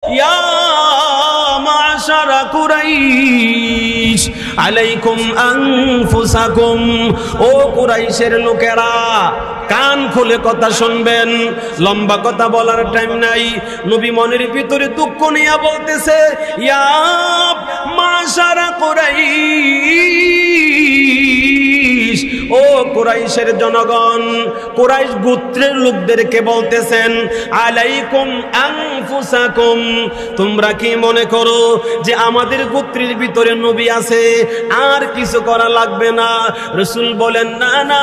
ইয়া মাশারা কুরাইশ আলাইকুম আনফুসাকুম, ও কুরাইশের লোকেরা কান খুলে কথা শুনবেন, লম্বা কথা বলার টাইম নাই। নবী মনের ভিতরে দুঃখ নিয়ে বলতেছে, ইয়া মাশারা কুরাইশ, ও কুরাইশের জনগণ, কুরাইশ গোত্রের লোকদেরকে বলতেছেন, আলাইকুম আনফুসাকুম, তোমরা কি মনে করো যে আমাদের গোত্রের ভিতরে নবী আছে, আর কিছু করা লাগবে না? রাসূল বলেন, না না,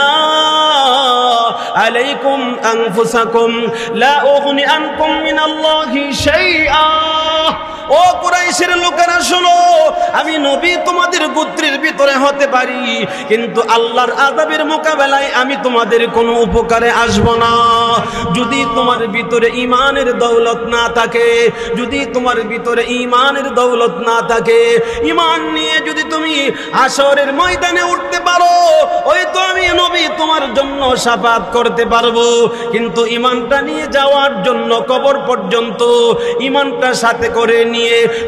আলাইকুম আনফুসাকুম লা উগনি আনকুম মিনাল্লাহি শাইআ। ও কুরাইশের লোকেরা শোনো, আমি নবী তোমাদের গোত্রের ভিতরে হতে পারি, কিন্তু আল্লাহর আযাবের মোকাবেলায় আমি তোমাদের কোনো উপকারে আসব না। যদি তোমার ভিতরে ঈমানের দৌলত না থাকে, যদি তোমার ভিতরে ঈমানের দৌলত না থাকে, ঈমান নিয়ে যদি তুমি হাশরের ময়দানে উঠতে পারো, ওই তো আমি নবী তোমার জন্য শাফাত করতে পারবো। কিন্তু ঈমানটা নিয়ে যাওয়ার জন্য কবর পর্যন্ত, ঈমানটা সাথে করে নিয়ে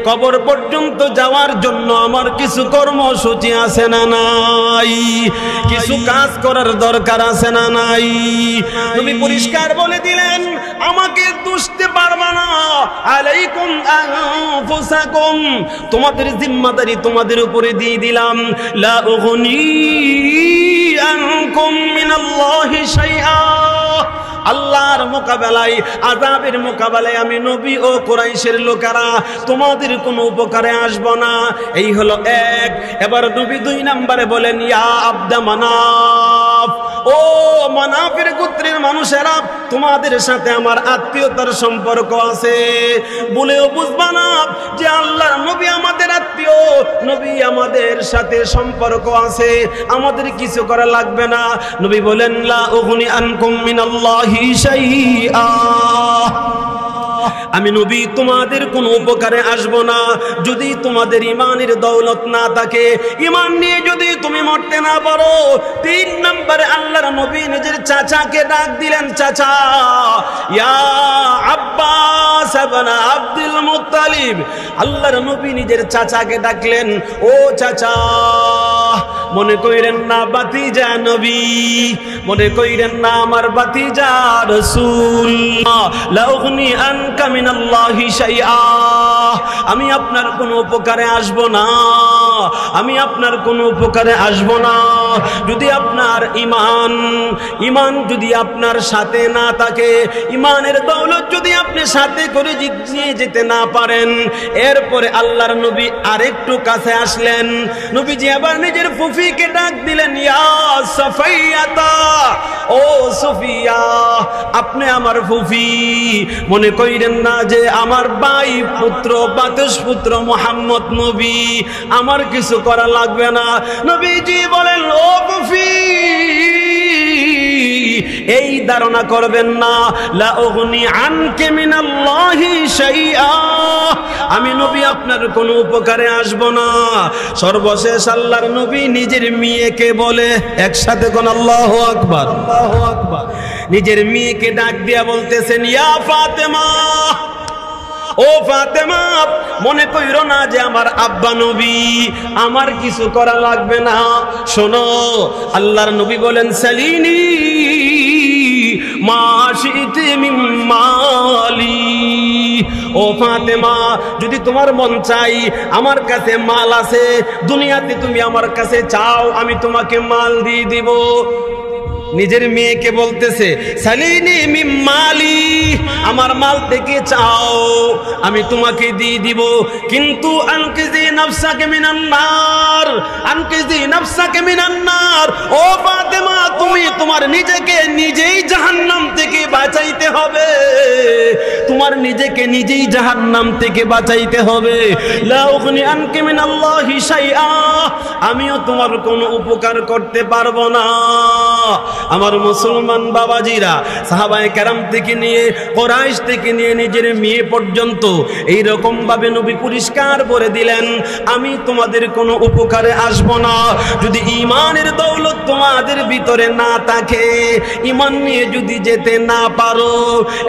কবর পর্যন্ত যাওয়ার জন্য আমার কিছু কর্মসূচি আছে না নাই? কিছু কাজ করার দরকার আছে না নাই? তুমি পরিষ্কার বলে দিলেন, আমাকে দুষতে পারবে না। আলাইকুম আনফুসাকুম, তোমাদের জিম্মাদারি তোমাদের উপরে দিয়ে দিলাম। লা উগনি আনকুম মিনাল্লাহি শাইআ, আল্লাহর মোকাবেলায়, আযাবের মোকাবেলায় আমি নবী ও কুরাইশের লোকেরা তোমাদের কোনো উপকারে আসব না। এই হলো এক। এবার নবী 2 নম্বরে বলেন, ইয়া আব্দা মানাফ, ও মানাফের গোত্রের মানুষেরা, তোমাদের সাথে আমার আত্মীয়তার সম্পর্ক আছে। বলেও বুঝবা না যে আল্লাহর নবী আমাদের আত্মীয়, নবী আমাদের সাথে সম্পর্ক আছে, আমাদের কিছু করা লাগবে না। নবী বলেন, লা উগনি আনকুম মিনাল্লাহি শাইআ, আমি নবী তোমাদের কোনো উপকারে আসব না যদি তোমাদের ঈমানের দৌলত না থাকে, ঈমান নিয়ে যদি তুমি মরতে না পারো। 3 নম্বরে আল্লাহর নবী নিজের চাচাকে ডাক দিলেন, চাচা, ইয়া আব্বাস ইবনে আব্দুল মুত্তালিব। আল্লাহর নবী নিজের চাচাকে ডাকলেন, ও চাচা, মনে কইরেন না ভাতিজা নবী, মনে কইরেন না আমার ভাতিজা রাসূল। লা উগনি আনকা মিনাল্লাহি শাইআ, আমি আপনার কোনো উপকারে আসব না, আমি আপনার কোনো উপকারে আসব না যদি আপনার ঈমান যদি আপনার সাথে না থাকে, ঈমানের দৌলত যদি আপনি সাথে করে নিয়ে যেতে না পারেন। এরপরে আল্লাহর নবী আরেকটু কাছে আসলেন। নবীজি আবার নিজের ফুফিকে ডাক দিলেন, ইয়া সাফিয়াতা, ও সুফিয়া, আপনি আমার ফুফি। মনে কইরেন না যে আমার ভাই পুত্র বাতুস পুত্র মুহাম্মদ নবী, আমার কিছু করা লাগবে না। নবীজি বলেন, ও ফুফি, এই ধারণা করবেন না, লা উগনি আনকে মিনাল্লাহি শাইআ, আমি নবী আপনার কোনো উপকারে আসব না। সর্বশেষ আল্লাহর নবী নিজের মেয়েকে বলে, একসাথে কোন আল্লাহু আকবার, আল্লাহু আকবার, নিজের মেয়েকে ডাক দিয়া বলতেছেন, ইয়া ফাতেমা, ও ফাতেমা, মনে কইরো না যে আমার আব্বা নবী, আমার কিছু করা লাগবে না। শোনো, আল্লাহর নবী বলেন, সালিনি মা শি'তি মিন মালি, ও ফাতেমা, যদি তোমার মন চাই, আমার কাছে মাল আছে, দুনিয়াতে তুমি আমার কাছে চাও, আমি তোমাকে মাল দিয়ে দিব। নিজের মেয়েকে বলতেছে, সালিনি মিন মালি, আমার মাল থেকে চাও, আমি তোমাকে দিয়ে দিব, কিন্তু আনকিজি নাফসাকে মিনান নার, আনকিজি নাফসাকে মিনান নার। ও ফাতেমা, তুমি তোমার নিজেকে নিজেই জাহান্নাম থেকে বাঁচাইতে হবে, তোমার নিজেকে নিজেই জাহান্নাম থেকে বাঁচাইতে হবে। লা উগনি আনকি মিনাল্লাহি শাইআ, আমিও তোমার কোনো উপকার করতে পারবো না। আমার মুসলমান বাবাজিরা, সাহাবায়ে কেরাম থেকে নিয়ে, কুরাইশ থেকে নিয়ে, নিজের মেয়ে পর্যন্ত এই রকম ভাবে নবী পরিষ্কার করে দিলেন, আমি তোমাদের কোনো উপকারে আসব না যদি ঈমানের দৌলত তোমাদের ভিতরে না থাকে, ঈমান নিয়ে যদি যেতে না পারো,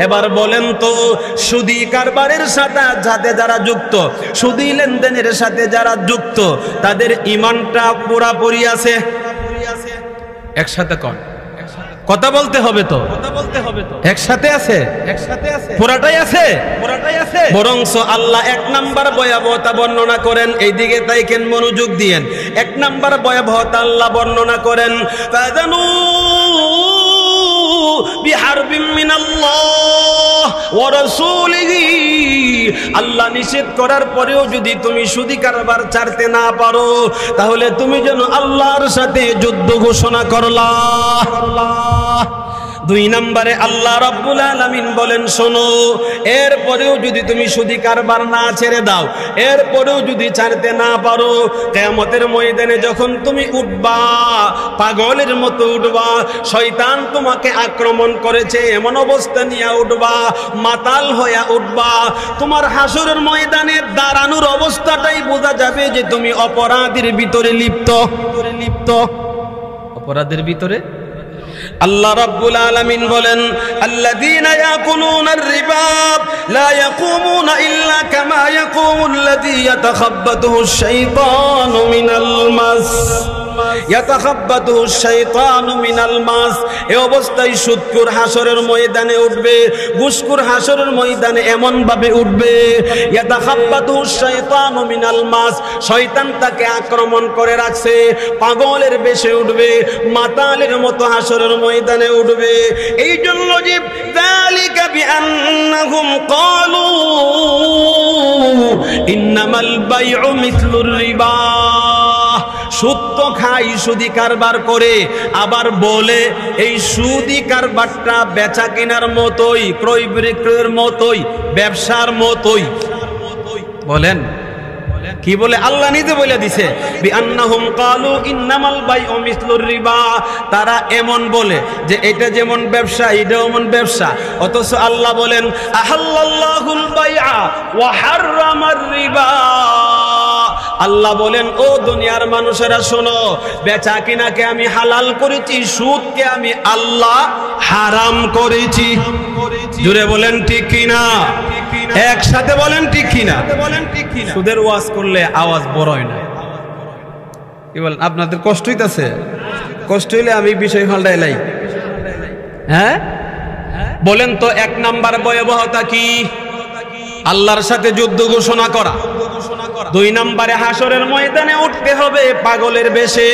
এবার বলেন তো সুদী কারবারের সাথে যারা যুক্ত, সুদী লেনদেনের সাথে যারা যুক্ত, তাদের ঈমানটা পুরাপুরি আছে? একসাথে কোন কথা বলতে হবে তো, একসাথে আছে, পুরাটাই আছে। বরংস আল্লাহ এক নাম্বার ভয়াবহতা বর্ণনা করেন, এই দিকে তাইকেন, মনোযোগ দিয়েন। এক নাম্বার ভয়াবহতা আল্লাহ বর্ণনা করেন, ফাযানু বিহারবিন মিনাল্লাহ ওয়া রাসূলিহি। আল্লাহ নিষেধ করার পরেও যদি তুমি সুদী কারবার ছাড়তে না পারো, তাহলে তুমি যেন আল্লাহর সাথে যুদ্ধ ঘোষণা করলা। দুই নম্বরে আল্লাহ রাব্বুল আলামিন বলেন, শোনো, এরপরেও যদি তুমি সুদী কারবার না ছেড়ে দাও, এরপরেও যদি ছাড়তে না পারো, কিয়ামতের ময়দানে যখন তুমি উঠবা, পাগলের মতো উঠবা, শয়তান তোমাকে আক্রমণ করেছে এমন অবস্থা নিয়ে উঠবা, মাতাল হয়ে উঠবা, তোমার হাসরের ময়দানে দাঁড়ানোর অবস্থাটাই বোঝা যাবে যে তুমি অপরাধের ভিতরে লিপ্ত। অপরাধের ভিতরে আল্লাহ রাব্বুল আলামিন বলেন, আল্লাযীনা ইয়াকুলুনার রিবা লা ইয়াকুমুনা ইল্লা কামা ইয়াকুমুল্লাযী ইয়াতাখাব্বাতুহুশ শাইতানু মিনাল মাস। এই অবস্থায় সুদখোর হাসরের ময়দানে উঠবে, ঘুষখোর হাসরের ময়দানে এমন ভাবে উঠবে, ইয়াতাখাব্বাতুহুশ শাইতানু মিনাল মাস, শয়তান তাকে আক্রমণ করে রাখছে, পাগলের বেশে উঠবে, মাতালের মতো হাসরের ময়দানে উঠবে। এই জন্য যে যালিকা বিআন্নাহুম ক্বালু ইন্নামাল বাইউ মিথলুর রিবা। সুদ তো খাই, সুদী কারবার করে, আবার বলে এই সুদী কারবারটা বেচা কেনার মতোই, ক্রয় বিক্রয়ের মতোই, ব্যবসার মতোই। বলেন কি বলে? আল্লাহ নিজে বলে দিছে, বিআন্নাহুম ক্বালু ইন্নামাল বাইউ মিথলুর রিবা। তারা এমন বলে যে এটা যেমন ব্যবসা, এটাও এমন ব্যবসা, অথচ আল্লাহ বলেন আহাল্লাল্লাহুল বাইআ ওয়া হাররামার রিবা। আল্লাহ বলেন, ও দুনিয়ার মানুষেরা শোনো, বেচা কিনাকে আমি হালাল করেছি, সুদকে আমি আল্লাহ হারাম করেছি। জুড়ে বলেন ঠিক কিনা? একসাথে বলেন ঠিক কিনা? সুদের ওয়াজ করলে আওয়াজ বড় হয় না। কি বলেন? আপনাদের কষ্ট হইতাছে? কষ্ট হইলে আমি বিষয় পাল্টাইলাই। হ্যাঁ বলেন তো, এক নাম্বার ভয়াবহতা কি? আল্লাহর সাথে যুদ্ধ ঘোষণা করা। দুই নম্বরে হাসরের ময়দানে উঠতে হবে পাগলের বেশে,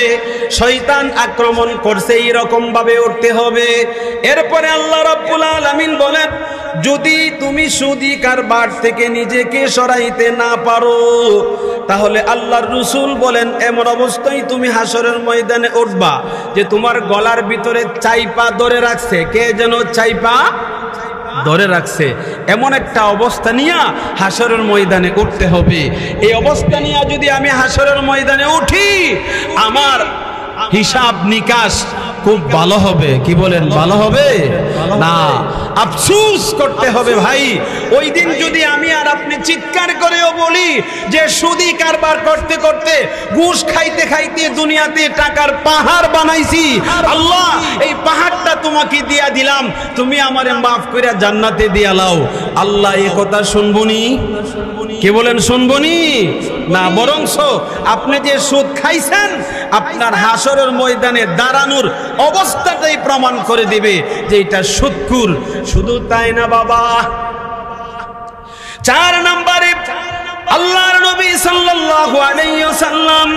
শয়তান আক্রমণ করছে এইরকম ভাবে উঠতে হবে। এরপরে আল্লাহ রাব্বুল আলামিন বলেন, যদি তুমি সুদী কারবার থেকে নিজেকে সরাইতে না পারো, তাহলে আল্লাহর রাসূল বলেন এমন অবস্থায় তুমি হাসরের ময়দানে উঠবা যে তোমার গলার ভিতরে চাইপা ধরে রাখছে, কে যেন চাইপা ধরে রাখছে, এমন একটা অবস্থা নিয়ে হাসরের ময়দানে উঠতে হবে। এই অবস্থা নিয়ে যদি আমি হাসরের ময়দানে উঠি, আমার হিসাব নিকাশ খুব ভালো হবে। কি বলেন? ভালো হবে না, আফসোস করতে হবে ভাই। ওই দিন যদি আমি আর আপনি চিৎকার করেও বলি যে সুদী কারবার করতে করতে, ঘুষ খাইতে খাইতে দুনিয়াতে টাকার পাহাড় বানাইছি, আল্লাহ এই পাহাড়টা তোমাকে দিয়া দিলাম, তুমি আমারে মাফ করে জান্নাতে দিয়া লাও, আল্লাহ এই কথা শুনবনি? কি বলেন? শুনবনি না, বরংস আপনি যে সুদ খাইছেন আপনার হাসরের ময়দানে দাঁড়ানোর অবস্থাটাই প্রমাণ করে দিবে যে এটা সুদখোর। শুধু তাই না বাবা, 4 নম্বরে আল্লাহর নবী সাল্লাল্লাহু আলাইহি ওয়াসাল্লাম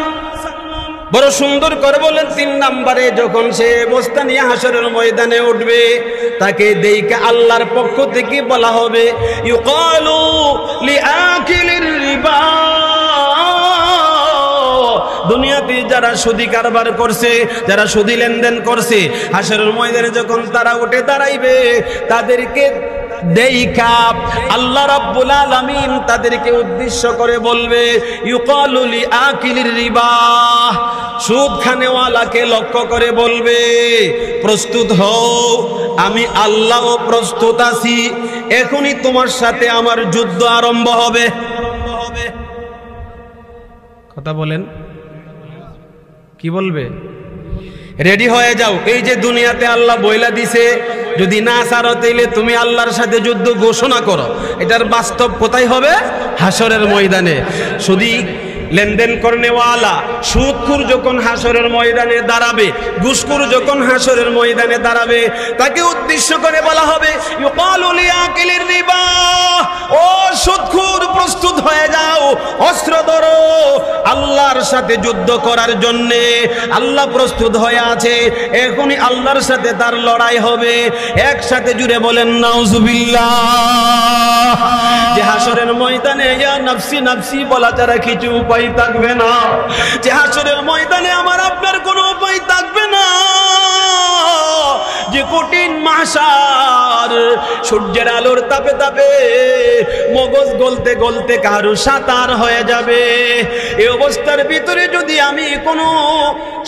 বড় সুন্দর করে বলেন, 3 নম্বরে যখন সে অবস্থা নিয়ে হাসরের ময়দানে উঠবে, তাকে দেইকা আল্লাহর পক্ষ থেকে বলা হবে, ইউকালু লিআকিলির রিবা। দুনিয়াতে যারা সুদী কারবার করছে, যারা সুদী লেনদেন করছে, হাসরের ময়দানে যখন তারা উঠে দাঁড়াইবে, তাদেরকে দেইকা আল্লাহ রাব্বুল আলামিন তাদেরকে উদ্দেশ্য করে বলবে, ইউকালু লিআকিলির রিবা। সুদ খানেওয়ালাকে লক্ষ্য করে বলবে, প্রস্তুত হও, আমি আল্লাহও প্রস্তুত আছি, এখনই তোমার সাথে আমার যুদ্ধ আরম্ভ হবে। কথা বলেন, কি বলবে? রেডি হয়ে যাও। এই যে দুনিয়াতে আল্লাহ বইলা দিছে যদি না ছাড়ো তাইলে তুমি আল্লাহর সাথে যুদ্ধ ঘোষণা করো। এটার বাস্তব কোথায় হবে? হাসরের ময়দানে। শুধু লেনদেন করনেওয়ালা সুদখোর যখন হাসরের ময়দানে দাঁড়াবে, ঘুষখোর যখন হাসরের ময়দানে দাঁড়াবে, তাকে উদ্দেশ্য করে বলা হবে ইউকালু লিআকিলির রিবা, ও সুদখোর প্রস্তুত হয়ে যাও, অস্ত্র ধরো, আল্লাহর সাথে যুদ্ধ করার জন্য আল্লাহ প্রস্তুত হয়ে আছে, এখনই আল্লাহর সাথে তার লড়াই হবে। একসাথে জুড়ে বলেন নাউজুবিল্লাহ। যে হাসরের ময়দানে ইয়া নাফসি নাফসি বলা ছাড়া কিছু উপায় থাকবে না। যে হাসরের ময়দানে আমার আপনার কোনো উপায় থাকবে না। যে কঠিন মাহশার, সূর্যের আলোর তাপে তাপে মগজ গলতে গলতে কারো সাঁতার হয়ে যাবে। এই অবস্থার ভিতরে যদি আমি কোনো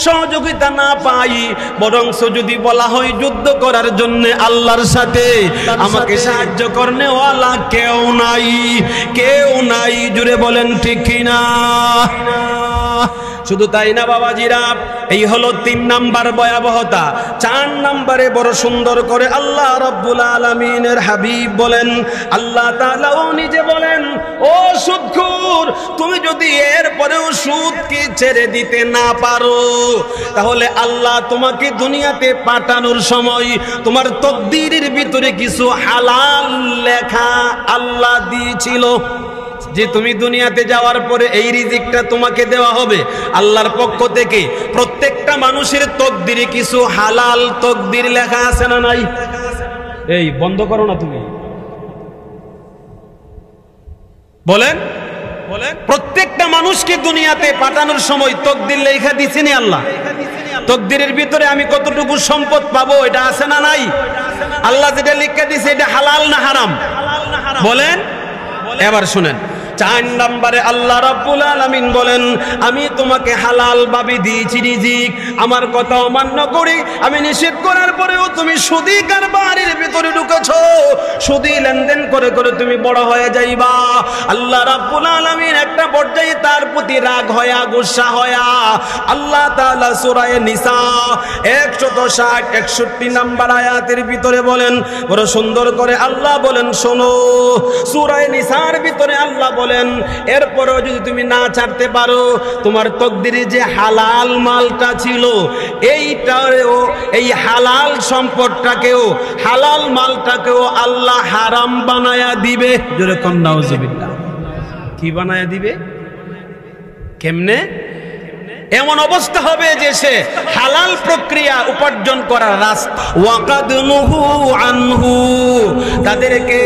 সহযোগিতা না পাই, বরংস যদি বলা হয় যুদ্ধ করার জন্য আল্লাহর সাথে, আমাকে সাহায্য করনেওয়ালা কেউ নাই, কেউ নাই। জুড়ে বলেন ঠিক কিনা? শুধু তাই না বাবাজিরা, এই হলো 3 নাম্বার ভয়াবহতা। 4 নাম্বারে বড় সুন্দর করে আল্লাহ রাব্বুল আলামিনের হাবিব বলেন, আল্লাহ তাআলাও নিজে বলেন, ও সুদখোর, তুমি যদি এর পরেও সুদকে ছেড়ে দিতে না পারো, তাহলে আল্লাহ তোমাকে দুনিয়াতে পাঠানোর সময় তোমার তকদীরের ভিতরে কিছু হালাল লেখা আল্লাহ দিয়েছিল, যে তুমি দুনিয়াতে যাওয়ার পরে এই রিজিকটা তোমাকে দেওয়া হবে আল্লাহর পক্ষ থেকে। প্রত্যেকটা মানুষের তকদিরে কিছু হালাল তকদির লেখা আছে না নাই? এই বন্ধ করো না তুমি, বলেন বলেন। প্রত্যেকটা মানুষকে দুনিয়াতে পাঠানোর সময় তকদির লেখা দিছেন আল্লাহ। তকদিরের ভিতরে আমি কতটুকু সম্পদ পাবো এটা আছে না নাই? আল্লাহ যেটা লিখে দিছে এটা হালাল না হারাম? বলেন। এবার শুনেন, 4 নম্বরে আল্লাহ রাব্বুল আলামিন বলেন, আমি তোমাকে হালাল ভাবে দিয়েছি রিজিক, আমার কথা অমান্য করে আমি নিষেধ করার পরেও তুমি সুদী কারবারের ভিতরে ঢুকেছো, সুদী লেনদেন করে করে তুমি বড় হয়ে যাইবা। আল্লাহ রাব্বুল আলামিন একটা পর্যায়ে তার প্রতি রাগ হয়া, গুসা হয়া আল্লাহ তাআলা সূরা নিসা 160-61 নম্বর আয়াতের ভিতরে বলেন, বড় সুন্দর করে আল্লাহ বলেন, শোনো, সূরা নিসার ভিতরে আল্লাহ বলেন, এরপরেও যদি তুমি না ছাড়তে পারো, তোমার তকদিরে যে হালাল মালটা ছিল এইটাও, এই হালাল সম্পদটাকেও, হালাল মালটাকেও আল্লাহ হারাম বানায়া দিবে। জোরে কোন নাউজুবিল্লাহ। কি বানায়া দিবে? কেমনে? এমন অবস্থা হবে যে সে হালাল প্রক্রিয়া উপার্জন করার রাস্তা, ওয়াকাদ নুহু আনহু, তাদেরকে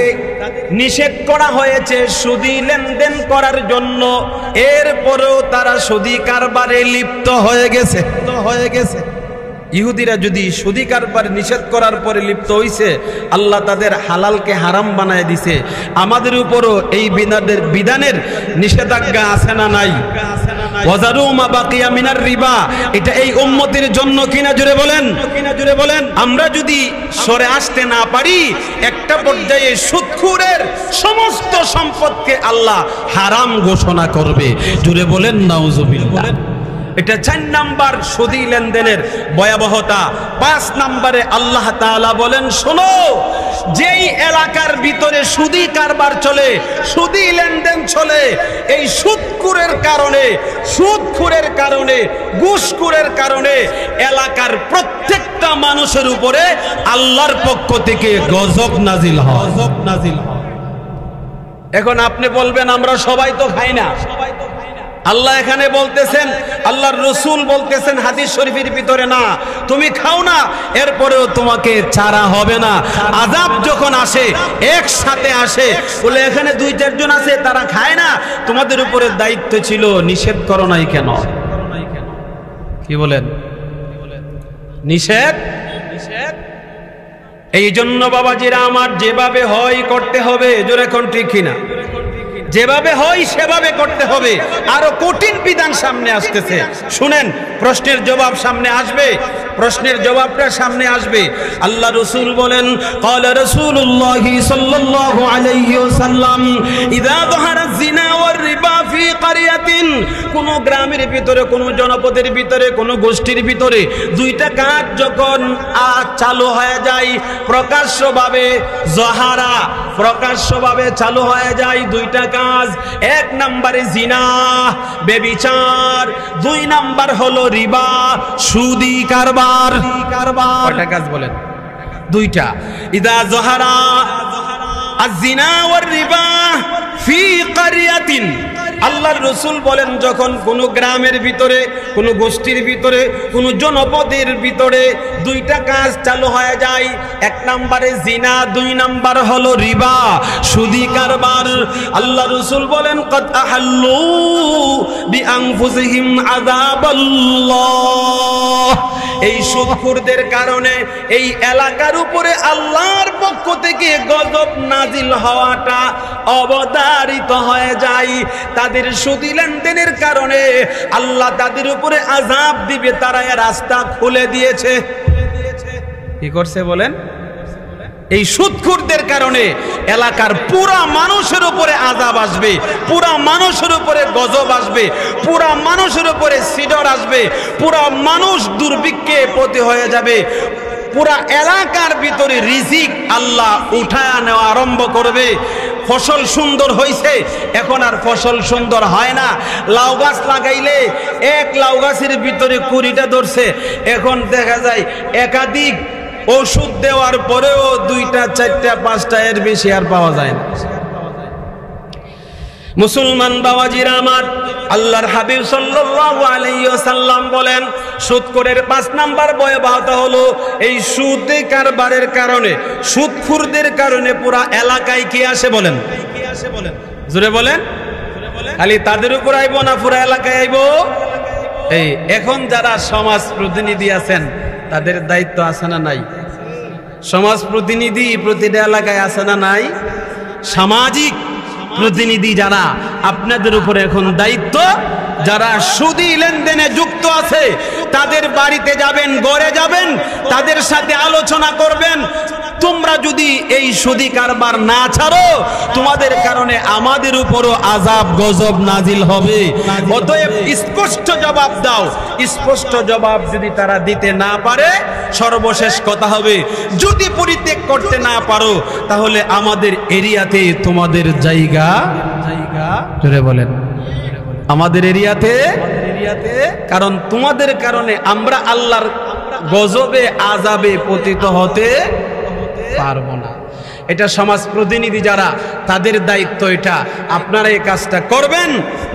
নিষেধ করা হয়েছে সুদী লেনদেন করার জন্য, এরপরেও তারা সুদী কারবারে লিপ্ত হয়ে গেছে। ইহুদিরা যদি সুদী কারবার নিষেধ করার পরে লিপ্ত হইছে, আল্লাহ তাদের হালালকে হারাম বানায় দিছে। আমাদের উপরও এই বিধানের নিষেধাজ্ঞা আছে না নাই? ওয়াজারু মা বাকিয়া মিনার রিবা, এটা এই উম্মতের জন্য কিনা? জুড়ে বলেন, কিনা? জুড়ে বলেন। আমরা যদি সরে আসতে না পারি, একটা পর্যায়ে সুদখোরের সমস্ত সম্পদকে আল্লাহ হারাম ঘোষণা করবে। জুড়ে বলেন নাউজুবিল্লাহ। এটা 4 নাম্বার সুদী লেনদেনের ভয়াবহতা। 5 নম্বরে আল্লাহ তাআলা বলেন, শোনো, যেই এলাকার ভিতরে সুদী কারবার চলে, সুদী লেনদেন চলে, এই সুদখোরের কারণে, ঘুষখোরের কারণে এলাকার প্রত্যেকটা মানুষের উপরে আল্লাহর পক্ষ থেকে গজব নাজিল হয়। এখন আপনি বলবেন, আমরা সবাই তো খাই না। আল্লাহ এখানে বলতেছেন, আল্লাহর রাসূল বলতেছেন হাদিস শরীফের ভিতরে, না তুমি খাও না, এরপরেও তোমাকে ছাড়া হবে না। আযাব যখন আসে একসাথে আসে, বলে এখানে 2-4 জন আছে তারা খায় না, তোমাদের উপরে দায়িত্ব ছিল, নিষেধ করো নাই কেন? কি বলেন? নিষেধ। এই জন্য বাবাজিরা আমার, যেভাবে হয় করতে হবে। জোরে কোন ঠিক কিনা? যেভাবে হয় সেভাবে করতে হবে। আরো কঠিন বিধান সামনে আসতেছে, শুনেন। প্রশ্নের জবাব সামনে আসবে, প্রশ্নের জবাবটা সামনে আসবে। আল্লাহ রাসূল বলেন, ক্বালা রাসূলুল্লাহি সাল্লাল্লাহু আলাইহি ওয়াসাল্লাম, ইযা যাহারা যিনা ওয়ার রিবা ফি কারিয়াতিন, কোন গ্রামের ভিতরে, কোন জনপদের ভিতরে, কোন গোষ্ঠীর ভিতরে দুইটা কাজ যখন চালু হয়ে যায় প্রকাশ্যভাবে, জহারা প্রকাশ্যভাবে চালু হয়ে যায় দুইটা কাজ, এক নম্বরে জিনা ব্যভিচার, দুই নাম্বার হলো রিবা সুদি কারবার। কয়টা কাজ বলেন? দুইটা। ইদা জহারা আয-জিনা ওয়ার রিবা ফি কারিয়াতিন, আল্লাহর রাসূল বলেন যখন কোন গ্রামের ভিতরে, কোন গোষ্ঠীর ভিতরে, কোন জনপদের ভিতরে দুইটা কাজ চালু হয়ে যায়, এক নম্বরে জিনা, দুই নাম্বার হলো রিবা সুদি কারবার, আল্লাহর রাসূল বলেন কদ আহাল্লু বিআনফুসিহিম আযাবাল্লাহ, এই সুদখোরদের কারণে এই এলাকার উপরে আল্লাহর পক্ষ থেকে গজব নাজিল হওয়াটা অবধারিত হয়ে যায়। তাদের সুদি লেনদেনের কারণে আল্লাহ তাদের উপরে আযাব দিবে, তারা এর রাস্তা খুলে দিয়েছে। কি করছে বলেন? এই সুদখোরদের কারণে এলাকার পুরা মানুষের উপরে আযাব আসবে, পুরা মানুষের উপরে গজব আসবে, পুরা মানুষের উপরে সিডর আসবে, পুরা মানুষ দুর্ভিক্ষে পতি হয়ে যাবে, পুরা এলাকার ভিতরে রিজিক আল্লাহ উঠায়া নেওয়া আরম্ভ করবে। ফসল সুন্দর হয়েছে, এখন আর ফসল সুন্দর হয় না। লাউ গাছ লাগাইলে এক লাউ গাছের ভিতরে 20টা ধরছে, এখন দেখা যায় একাধিক ওষুধ দেওয়ার পরেও 2টা 4টা 5টা এর বেশি আর পাওয়া যায় না। মুসলমান বাবাজিরা আমার, আল্লাহর হাবিব সাল্লাল্লাহু আলাইহি ওয়াসাল্লাম বলেন সুদখোরের 5 নাম্বার ভয়াবহতা হলো এই সুদ কারবারের কারণে, সুদখোরদের কারণে পুরা এলাকায় কি আসে বলেন? জোরে বলেন। খালি তাদের উপর আইব না পুরা এলাকায় আইব? এই এখন যারা সমাজ প্রতিনিধি আছেন তাদের দায়িত্ব আছে না নাই? সমাজ প্রতিনিধি প্রতিটা এলাকায় আছে না নাই? সামাজিক প্রতিনিধি যারা, আপনাদের উপরে এখন দায়িত্ব, যারা সুদি লেনদেনে যুক্ত আছে তাদের বাড়িতে যাবেন, ঘরে যাবেন, তাদের সাথে আলোচনা করবেন। তোমরা যদি এই সুদি কারবার না ছাড়ো, তোমাদের কারণে আমাদের উপরও আযাব গজব নাজিল হবে। অতএব স্পষ্ট জবাব দাও। স্পষ্ট জবাব যদি তারা দিতে না পারে, সর্বশেষ কথা হবে, যদি পরিত্যাগ করতে না পারো তাহলে আমাদের এরিয়াতে তোমাদের জায়গা জোরে বলেন, আমাদের এরিয়াতে, কারণ তোমাদের কারণে আমরা আল্লাহর গজবে আযাবে পতিত হতে পারবো না। এটা সমাজ প্রতিনিধি যারা, তাদের দায়িত্ব এটা। আপনারা এই কাজটা করবেন,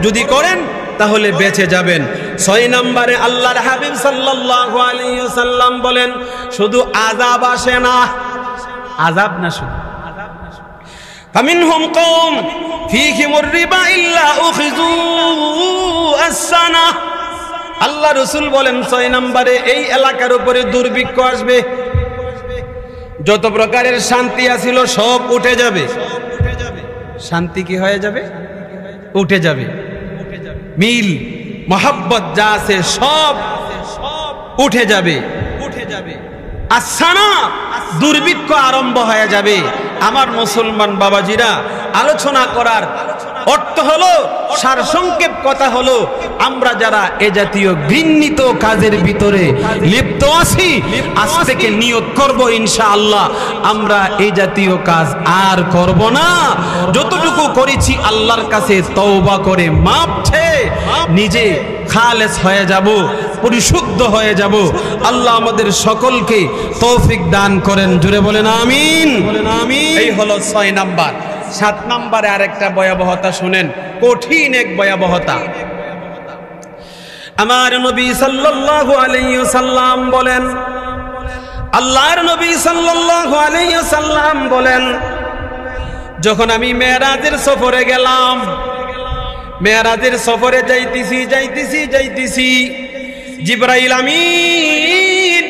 যদি করেন তাহলে বেঁচে যাবেন। 6 নম্বরে আল্লাহর হাবিব সাল্লাল্লাহু আলাইহি ওয়াসাল্লাম বলেন শুধু আযাব আসে না, আযাব না, শুধু ফামিনহুম কওম ফীহিমুর রিবা ইল্লা উখিযু আস-সানা, আল্লাহ রাসূল বলেন 6 নম্বরে এই এলাকার উপরে দুর্ভিক্ষ আসবে, যত প্রকারের শান্তি আছিল সব উঠে যাবে। শান্তি কি হয়ে যাবে? উঠে যাবে। মিল মোহাব্বত যা আছে সব উঠে যাবে। আসানা দুর্ভিক্ষ আরম্ভ হয়ে যাবে। আমার মুসলমান বাবাজিরা, আলোচনা করার অর্থ হলো, সারসংক্ষেপ কথা হলো, আমরা যারা এ জাতীয় ঘৃণিত কাজের ভিতরে লিপ্ত আছি, আজ থেকে নিয়ত করব ইনশাআল্লাহ আমরা এই জাতীয় কাজ আর করব না। যতটুকু করেছি আল্লাহর কাছে তওবা করে মাপ চেয়ে নিজে খালেস হয়ে যাব, পরিশুদ্ধ হয়ে যাব। আল্লাহ আমাদের সকলকে তৌফিক দান করেন, জুড়ে বলেন আমিন। এই হলো 6 নাম্বার। 7 নম্বরে আরেকটা ভয়াবহতা শুনেন, কঠিন এক ভয়াবহতা। আমার নবী সাল্লাল্লাহু আলাইহি ওয়াসাল্লাম বলেন, আল্লাহর নবী সাল্লাল্লাহু আলাইহি ওয়াসাল্লাম বলেন, যখন আমি মেরাজের সফরে গেলাম, মেরাজের সফরে যাইতেছি, জিবরাইল আমিন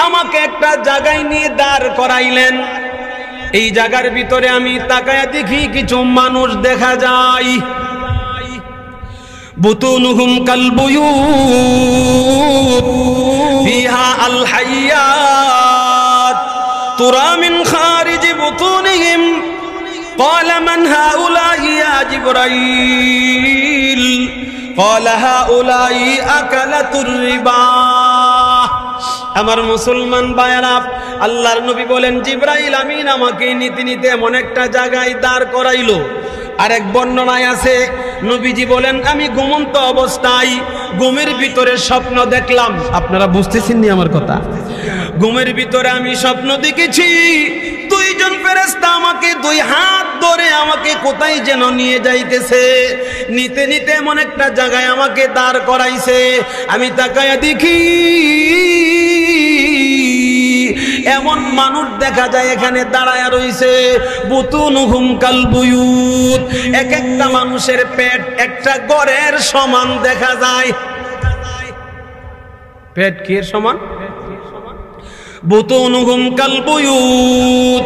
আমাকে একটা জায়গায় নিয়ে দাঁড় করাইলেন। এই জায়গার ভিতরে আমি তাকায়া দেখি কিছু মানুষ দেখা যায়, বুতুনুহুম কালবুয়ুত ফিহা আল হায়াত তুরা মিন খারিজ বুতুনিহিম ক্বালা মান হাউলা ইয়া জিবরাইল ক্বালা হাউলাই আকালাতুর রিবা। আমার মুসলমান ভাইয়েরা, আল্লাহর নবী বলেন জিবরাইল আমিন আমাকে নিতে নিতে এমন একটা জায়গায় দাঁড় করাইলো। আরেক বর্ণনায় আছে নবীজি বলেন আমি ঘুমন্ত অবস্থায় ঘুমের ভিতরে স্বপ্ন দেখলাম। আপনারা বুঝতেছেন নি আমার কথা? ঘুমের ভিতরে আমি স্বপ্ন দেখেছি দুইজন ফেরেশতা আমাকে দুই হাত ধরে আমাকে কোথায় যেন নিয়ে যাইতেছে। নিতে নিতে এমন একটা জায়গায় আমাকে দাঁড় করাইছে। আমি তাকায়া দেখি এমন মানুষ দেখা যায় এখানে দাঁড়ায়া রইছে, বুতুনুহুম কালবুয়ুত, এক একটা মানুষের পেট একটা ঘরের সমান দেখা যায়। পেট কি এর সমান? বুতুনুহুম কালবুয়ুত,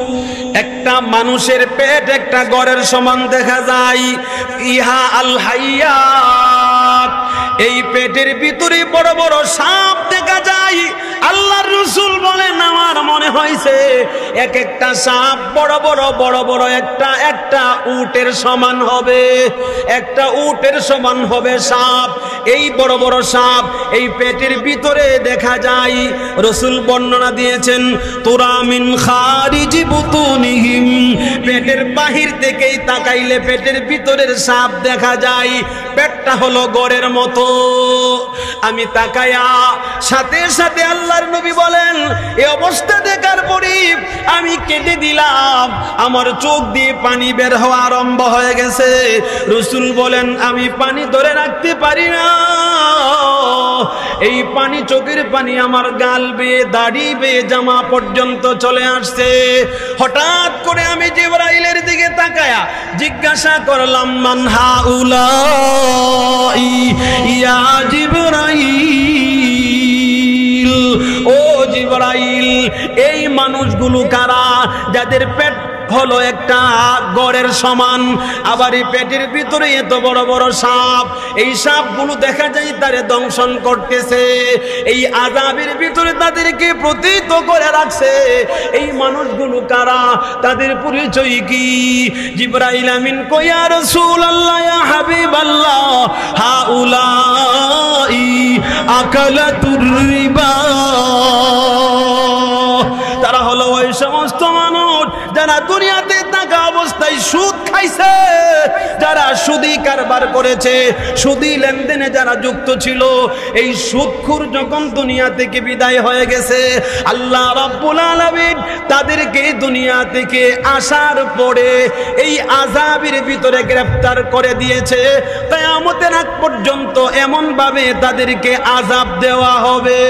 একটা মানুষের পেট একটা ঘরের সমান দেখা যায়। ইহা আল হাইয়াত, এই পেটের ভিতরে বড় বড় সাপ দেখা যায়। আল্লাহর রাসূল বলেন আমার মনে হয়েছে এক একটা সাপ বড় বড় একটা একটা উটের সমান হবে, একটা উটের সমান হবে সাপ। এই বড় বড় সাপ এই পেটের ভিতরে দেখা যায়। রাসূল বর্ণনা দিয়েছেন তুরা মিন খারিজি বুতুনিহিম, পেটের বাহির থেকেই তাকাইলে পেটের ভিতরের সাপ দেখা যায়। পেটটা হলো গড়ের মতো। আমি তাকায়া সাথে সাথে আল্লাহর নবী বলেন এই অবস্থা দেখার পরে আমি কেটে দিলাম, আমার চোখ দিয়ে পানি বের হওয়া আরম্ভ হয়ে গেছে। রাসূল বলেন আমি পানি ধরে রাখতে পারি না, এই পানি চোখের পানি আমার গাল বেয়ে দাড়ি বেয়ে জামা পর্যন্ত চলে আসছে। হঠাৎ করে আমি জিবরাইলের দিকে তাকায়া জিজ্ঞাসা করলাম মান হাউলাই ইয়া জিবরাইল, ও জিবরাইল এই মানুষগুলো কারা যাদের পেট হলো একটা গড়ের সমান, আবার এই পেটের ভিতরে এত বড় বড় সাপ, এই সাপগুলো দেখা যায় তারে দংশন করতেছে, এই আযাবের ভিতরে তাদেরকে প্রতিহত করে রাখছে। এই মানুষগুলো কারা, তাদের পরিচয় কি? জিবরাইল আমিন কয় ইয়া রাসূলুল্লাহ ইয়া হাবিবাল্লাহ হাউলাই আকালাতুর রিবা, তারা হলো ওই সমস্ত মানুষ যারা দুনিয়াতে থাকা অবস্থায় সুদ খাইছে, যারা সুদি কারবার করেছে, সুদি লেনদেনে যারা যুক্ত ছিল। এই সুদখোর যখন দুনিয়া থেকে বিদায় হয়ে গেছে, আল্লাহ রাব্বুল আলামিন তাদেরকে দুনিয়া থেকে আসার পরে এই আযাবের ভিতরে গ্রেফতার করে দিয়েছে। কিয়ামতের আগ পর্যন্ত এমন ভাবে তাদেরকে আযাব দেওয়া হবে।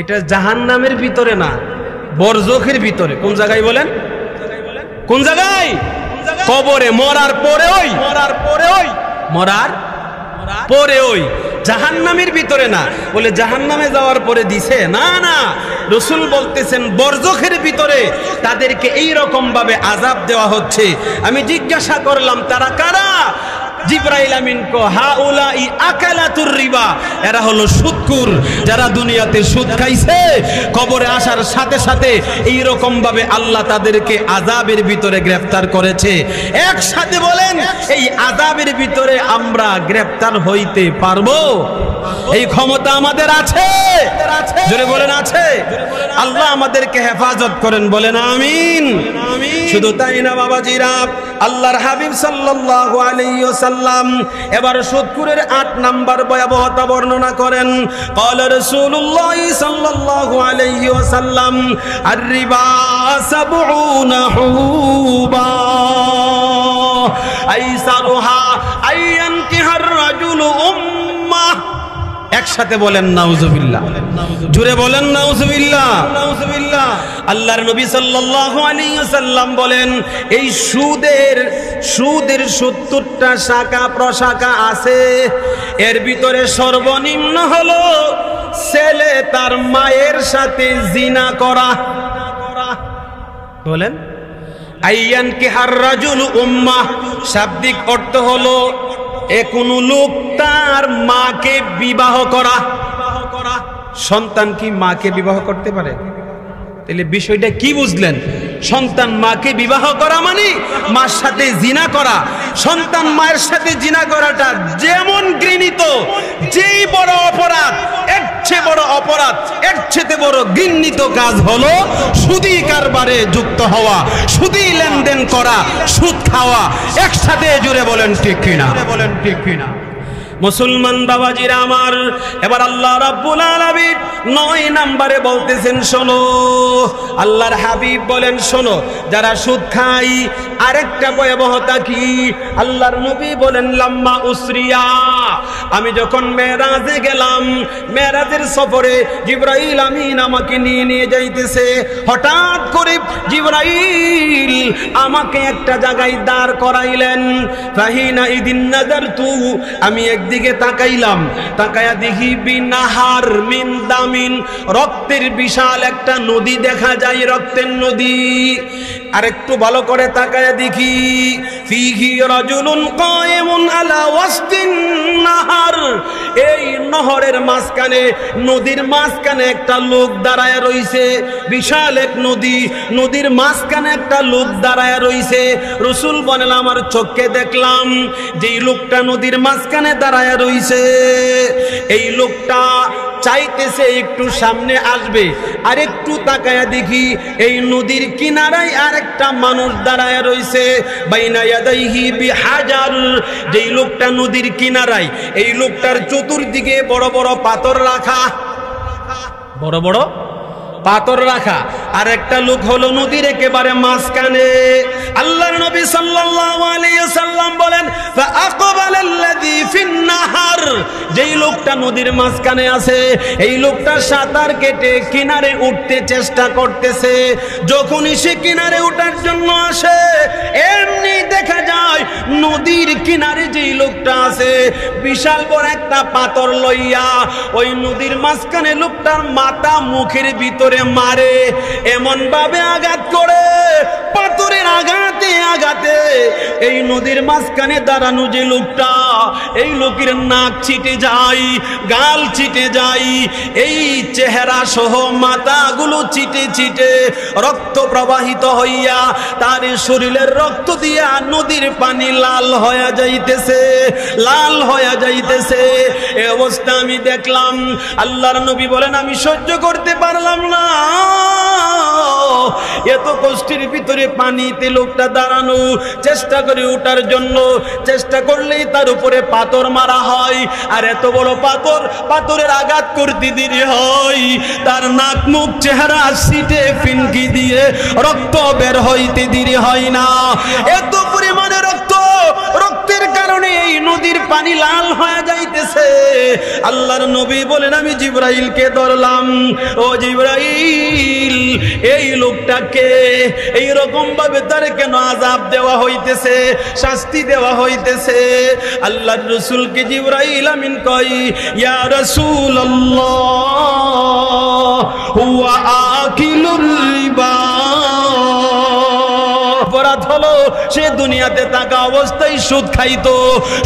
এটা জাহান্নামের ভিতরে না, বরজখের ভিতরে। কোন জায়গায় বলেন? কোন জায়গায়? কবরে মরার পরে ওই জাহান্নামের ভিতরে না। বলে জাহান্নামে যাওয়ার পরে দিছে না, না, রাসূল বলতেছেন বরজখের ভিতরে তাদেরকে এই রকম ভাবে আযাব দেওয়া হচ্ছে। আমি জিজ্ঞাসা করলাম তারা কারা? জিবরাইল আমিন কো হাউলাই আকালাতুর রিবা, এরা হলো সুদখোর, যারা দুনিয়াতে সুদ খাইছে কবরে আসার সাথে সাথে এই রকম ভাবে আল্লাহ তাদেরকে আযাবের ভিতরে গ্রেফতার করেছে। একসাথে বলেন এই আযাবের ভিতরে আমরা গ্রেফতার হইতে পারবো? এই ক্ষমতা আমাদের আছে? জোরে বলেন আছে? আল্লাহ আমাদেরকে হেফাজত করেন, বলেন আমিন। শুধু তাই না বাবাজিরা, আল্লাহর হাবিব সাল্লাল্লাহু আলাইহি ওয়াসাল্লাম এবার সুদখোরের 8 নাম্বার ভয়াবহতা বর্ণনা করেন। ক্বালা রাসূলুল্লাহ সাল্লাল্লাহু আলাইহি ওয়াসাল্লাম আর-রিবা 70 হুবা আইসারুহা আইয়ানকিহার রাজুলু উম্মাহ। একসাথে বলেন নাউজুবিল্লাহ, জোরে বলেন নাউজুবিল্লাহ। আল্লাহর নবী সাল্লাল্লাহু আলাইহি ওয়াসাল্লাম বলেন এই সুদের 70টা শাখা প্রশাখা আছে। এর ভিতরে সর্বনিম্ন হলো ছেলে তার মায়ের সাথে জিনা করা। বলেন আইয়ান কি হার রাজুল উম্মাহ, শাব্দিক অর্থ হলো কোন লোক তার মাকে বিবাহ করা। সন্তান কি মাকে বিবাহ করতে পারে? তাহলে বিষয়টা কি বুঝলেন? সন্তান মাকে বিবাহ করা মানে মার সাথে জিনা করা। সন্তান মায়ের সাথে জিনা করাটা যেমন ঘৃণিত, যেই বড় অপরাধ, এর চেয়ে বড় অপরাধ, এর চেয়ে বড় ঘৃণিত কাজ হলো সুদী কারবারে যুক্ত হওয়া, সুদী লেনদেন করা, সুদ খাওয়া। একসাথে জুড়ে বলেন ঠিক কিনা? বলেন ঠিক কিনা? মুসলমান বাবাজিরা আমার, এবার আল্লাহ রাব্বুল আলামিন 9 নম্বরে বলতেছেন শোনো, আল্লাহর হাবিব বলেন শোনো, যারা সুদ খায় আরেকটা ভয়াবহতা কি? আল্লাহর নবী বলেন লাম্মা উসরিয়া, আমি যখন মেরাজে গেলাম, মেরাজের সফরে জিবরাইল আমিন আমাকে নিয়ে যাইতেছে। হঠাৎ করে জিবরাইল আমাকে একটা জায়গায় দাঁড় করাইলেন। ফাহিনা ইদিন নাযারতু, আমি দিকে তাকাইলাম, তাকায়া দেখি বিনাহার মিন দামিন, রক্তের বিশাল একটা নদী দেখা যায়, রক্তের নদী। আর একটু ভালো করে তাকায়া দেখি ফিহি রাজুলুন কায়েমুন আলা ওয়াসতিন নাহার, এই নহরের মাঝখানে, নদীর মাঝখানে একটা লোক দাঁড়ায় রইছে। বিশাল এক নদী, নদীর মাঝখানে একটা লোক দাঁড়ায় রইছে। রাসূল বলেন আমার চোখে দেখলাম যেই লোকটা নদীর মাঝখানে দাঁড়ায় রইছে, এই লোকটা চাইতেছে একটু সামনে আসবে। আর একটু তাকায়া দেখি এই নদীর কিনারায় আরেকটা মানুষ দাঁড়ায় রইছে। বাইনা ইয়াদাইহি বিহাজার, যেই লোকটা নদীর কিনারায়, এই লোকটার চতুর্দিকে বড় বড় পাথর রাখা, বড় বড় পাথর রাখা। আর একটা লোক হলো নদীর একেবারে মাঝখানে। আল্লাহর নবী সাল্লাল্লাহু আলাইহি ওয়াসাল্লাম বলেন ফাআকবালাল্লাযী ফিন নাহার, যেই লোকটা নদীর মাঝখানে আছে, এই লোকটা সাঁতার কেটে কিনারে উঠতে চেষ্টা করতেছে। যখনই সে কিনারে ওঠার জন্য আসে, এমনি দেখা যায় নদীর কিনারে যেই লোকটা আছে বিশাল বড় একটা পাথর লইয়া ওই নদীর মাঝখানে লোকটার মাথা মুখের ভিতরে মারে, এমন ভাবে আঘাত করে, পাথরের আঘাতে আঘাতে এই নদীর মাঝখানে দাঁড়ানো যে লোকটা, এই লোকের নাক ছিটে যায়, গাল ছিটে যায়, এই চেহারা সহ মাথাগুলো ছিটে ছিটে রক্ত প্রবাহিত হইয়া তার শরীরের রক্ত দিয়া নদীর পানি লাল হয়ে যাইতেছে, লাল হয়ে যাইতেছে। এই অবস্থা আমি দেখলাম। আল্লাহর নবী বলেন আমি সহ্য করতে পারলাম না, এত কষ্টের ভিতরে পানিতে লোকটা দাঁড়ানো, চেষ্টা করে ওঠার জন্য, চেষ্টা করলেই তার উপরে পাথর মারা হয়। আর এত বড় পাথর, পাথরের আঘাত করতে দেরি হয়, তার নাক মুখ চেহারা সিটে ফিনকি দিয়ে রক্ত বের হইতে দেরি হয় না। এত পরিমাণে রক্ত, রক্তের কারণে এই নদীর পানি লাল হয়ে যাইতেছে। আল্লাহর নবী বলেন আমি জিবরাইলকে ধরলাম, ও জিবরাইল এই লোকটাকে এই রকম ভাবে তার কেন আযাব দেওয়া হইতেছে, শাস্তি দেওয়া হইতেছে? আল্লাহর রাসূলকে জিবরাইল আমিন কই ইয়া রাসূলুল্লাহ হুয়া আকিলুর রিবা, অপরাধ হলো সে দুনিয়াতে থাকা অবস্থায় সুদ খাইতো,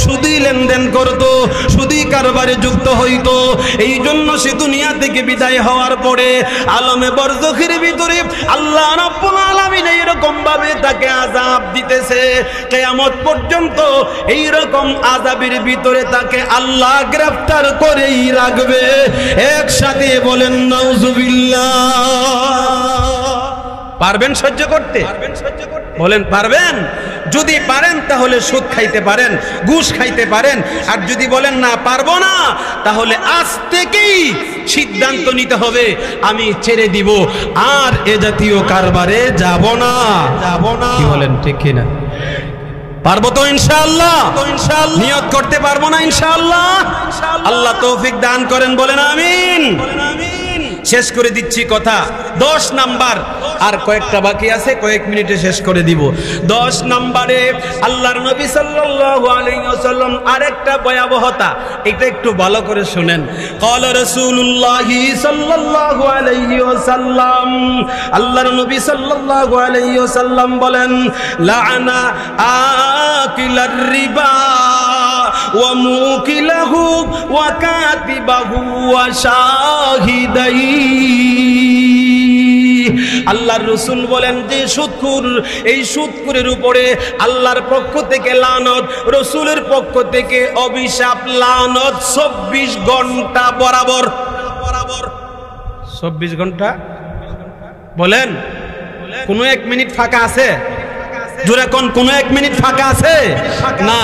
সুদী লেনদেন করতো, সুদী কারবারে যুক্ত হইতো। এই জন্য সে দুনিয়া থেকে বিদায় হওয়ার পরে আলমে বরজখের ভিতরে আল্লাহ রাব্বুল আলামিন এইরকম ভাবে তাকে আযাব দিতেছে। কিয়ামত পর্যন্ত এইরকম আযাবের ভিতরে তাকে আল্লাহ গ্রেফতার করেই রাখবে। একসাথে বলেন নাউজুবিল্লাহ। পারবেন সহ্য করতে? বলেন পারবেন? যদি পারেন তাহলে সুদ খাইতে পারেন, ঘুষ খাইতে পারেন। আর যদি বলেন না পারবো না, তাহলে আজ থেকেই সিদ্ধান্ত নিতে হবে আমি ছেড়ে দিব, আর এ জাতীয় কারবারে যাব না, যাব না। কি বলেন ঠিক কিনা? পারবো তো ইনশাআল্লাহ? নিয়ত করতে পারবো না ইনশাআল্লাহ? আল্লাহ তৌফিক দান করেন, বলেন আমিন। শেষ করে দিচ্ছি কথা। 10 নাম্বার, আর কয়েকটা বাকি আছে, কয়েক মিনিটে শেষ করে দিব। 10 নম্বরে আল্লাহর নবী সাল্লাল্লাহু আলাইহি ওয়াসাল্লাম আরেকটা ভয়াবহতা, এটা একটু ভালো করে শুনেন। ক্বালা রাসূলুল্লাহ সাল্লাল্লাহু আলাইহি ওয়াসাল্লাম, আল্লাহর নবী সাল্লাল্লাহু আলাইহি ওয়াসাল্লাম বলেন লাআনা আকিলার রিবা ওয়া মুকিলাহু ওয়া কাতিবাহু ওয়া শাহিদাই। আল্লাহর রাসূল বলেন যে সুদখোর, এই সুদখোরের উপরে আল্লাহর পক্ষ থেকে লানত, রাসূলের পক্ষ থেকে অভিশাপ, লানত 24 ঘন্টা বরাবর। 24 ঘন্টা বলেন, কোন 1 মিনিট ফাঁকা আছে? জোরে কোন 1 মিনিট ফাঁকা আছে? না।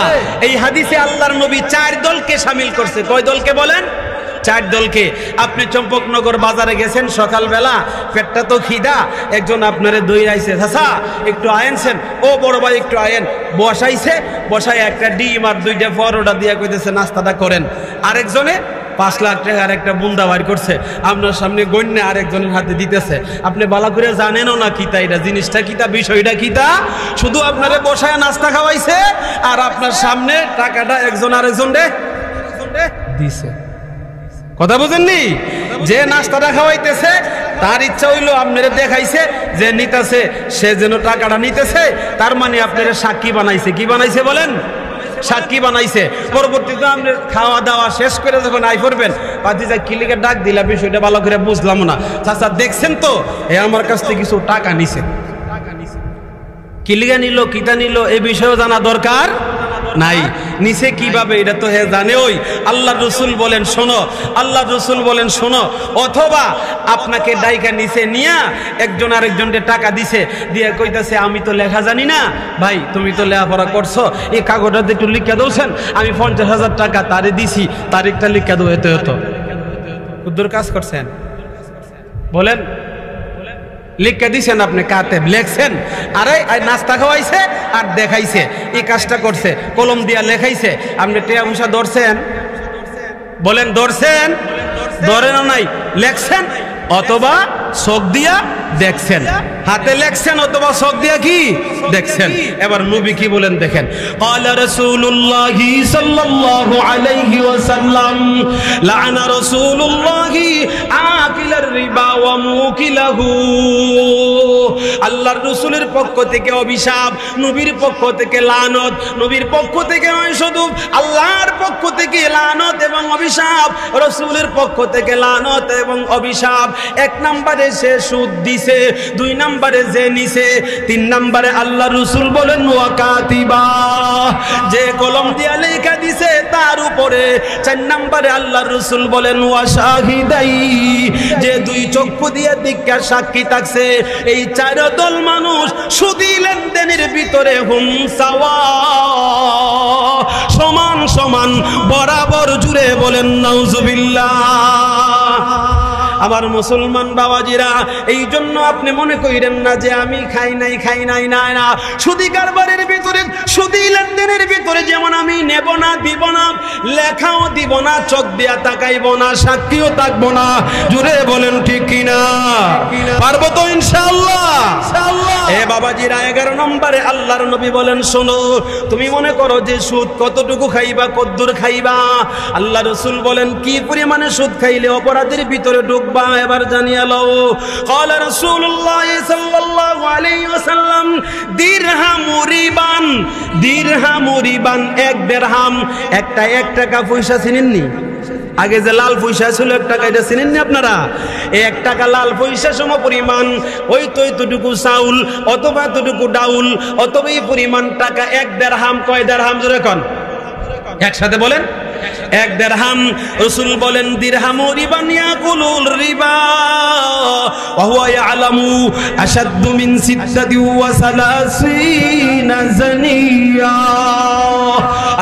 এই হাদিসে আল্লাহর নবী 4 দলকে শামিল করছে। কয় দলকে বলেন? 4 দলকে। আপনি চম্পকনগর বাজারে গেছেন সকালবেলা, পেটটা তো খিদা, একজন আপনারে দইরাইছে, চাচা একটু আয়েনছেন, ও বড় ভাই একটু আয়েন, বসাইছে, বসায় একটা ডিম আর 2টা পরোটা দিয়া কইতেছে নাস্তাটা করেন। আরেকজনে 5 লাখ টাকার একটা বুন্দা বার করছে, আপনার সামনে গণ্যে আরেকজনের হাতে দিতেছে। আপনি বালা করে জানেনও না কিতা, এটা জিনিসটা কিতা, বিষয়টা কিতা, শুধু আপনারে বসায় নাস্তা খাওয়াইছে আর আপনার সামনে টাকাটা একজন আরেকজন দিছে। কথা বুঝেননি? যে নাস্তাটা খাওয়াইতেছে তার ইচ্ছা হইলো আপনারে দেখাইছে যে নিতেছে, সে যেন টাকাটা নিতেছে, তার মানে আপনারে সাক্ষী বানাইছে। কি বানাইছে বলেন? সাক্ষী বানাইছে। পরবর্তীতে আপনি খাওয়া দাওয়া শেষ করে যখন আই করবেন, পাতিজা কিলিকে ডাক দিলা, বিষয়টা ভালো করে বুঝলাম না, চাচা দেখছেন তো এ আমার কাছ থেকে কিছু টাকা নিছে, কিলিগা নিল, কিতা নিল, এই বিষয়েও জানা দরকার নাই। নিচে কিভাবে এটা তো হে জানে। ওই আল্লাহর রাসূল বলেন শোনো, আল্লাহর রাসূল বলেন শোনো, অথবা আপনাকে ডাইকা নিচে নিয়া একজন আরেকজনকে টাকা দিছে, দিয়ে কইতাছে আমি তো লেখা জানি না, ভাই তুমি তো লেখাপড়া করছো, এই কাগজটাতে একটু লিখা দৌছেন, আমি 50,000 টাকা তারে দিছি, তারিখটা লিখা দৌ। এত হতো কুদ্দুর কাজ করছেন বলেন? লিখে দিছেন আপনি, কাতেব লেখছেন, আরে নাস্তা খাওয়াইছে আর দেখাইছে, এই কাজটা করছে, কলম দিয়া লেখাইছে, আপনি টিয়া পয়সা ধরছেন বলেন? ধরছেন? ধরেনও নাই, লেখছেন অথবা চোখ দিয়া দেখছেন, হাতে লেখছেন অথবা চোখ দিয়া কি দেখছেন। এবার নবী কি বলেন দেখেন, ক্বালা রাসূলুল্লাহি সাল্লাল্লাহু আলাইহি ওয়াসাল্লাম লাআনা রাসূলুল্লাহি আকিলার রিবা ওয়া মুকিলাহু। আল্লাহর রাসূলের পক্ষ থেকে অভিশাপ, নবীর পক্ষ থেকে লানত, নবীর পক্ষ থেকে নয় শুধু, আল্লাহর পক্ষ থেকে লানত এবং অভিশাপ, রাসূলের পক্ষ থেকে লানত এবং অভিশাপ। 1 নম্বরে সে সুদ দিছে, 2 নম্বরে যে নিছে, 3 নম্বরে আল্লাহ রাসূল বলেন ওয়া কাতিবা, যে কলম দিয়া লেখা দিছে তার উপরে, 4 নম্বরে আল্লাহ রাসূল বলেন ওয়া শাহিদাই, যে 2 চক্ষু দিয়ে দিকা সাক্ষী থাকছে। এই 4 দল মানুষ সুদী লেনদেনের ভিতরে হুম সাওয়া, সমান সমান বরাবর। জুড়ে বলেন নাউজুবিল্লাহ। আমার মুসলমান বাবাজিরা, এই জন্য আপনি মনে কইরেন না যে আমি খাই নাই, না, সুদী কারবারের ভিতরে, সুদী লেনদেনের ভিতরে যেমন আমি নেব না, দিব না, লেখাও দিব না, চোখ দিয়া তাকাইব না, সাক্ষীও থাকবো না। জুড়ে বলেন ঠিক কিনা? পারবো তো ইনশাআল্লাহ? এ বাবাজিরা, 11 নম্বরে আল্লাহর নবী বলেন শোনো, তুমি মনে করো যে সুদ কতটুকু খাইবা, কদ্দুর খাইবা, আল্লাহ রাসূল বলেন কি পরিমাণে সুদ খাইলে অপরাধের ভিতরে ঢুকবা, এবার জানিয়ে লও। ক্বালা রাসূলুল্লাহ সাল্লাল্লাহু আলাইহি ওয়াসাল্লাম দিরহামু রিবান, দিরহামু রিবান, 1 দিরহাম, একটা 1 টাকা পয়সা চিনেননি? আগে যে লাল পয়সা ছিল 1 টাকা, এটা চিনেননি আপনারা? এই 1 টাকা লাল পয়সা সম পরিমাণ ওই তো এতটুকু চাউল অথবা এতটুকু ডাউল অথবা এই পরিমাণ টাকা। 1 দিরহাম, কয় দিরহাম জোরে কোন? একসাথে বলেন, 1 দিরহাম। রাসূল বলেন দিরহামু রিবান ইয়াকুলুল রিবা ওয়া হুয়া ইয়ালামু আশাদ্দু মিন 36 জানিয়া।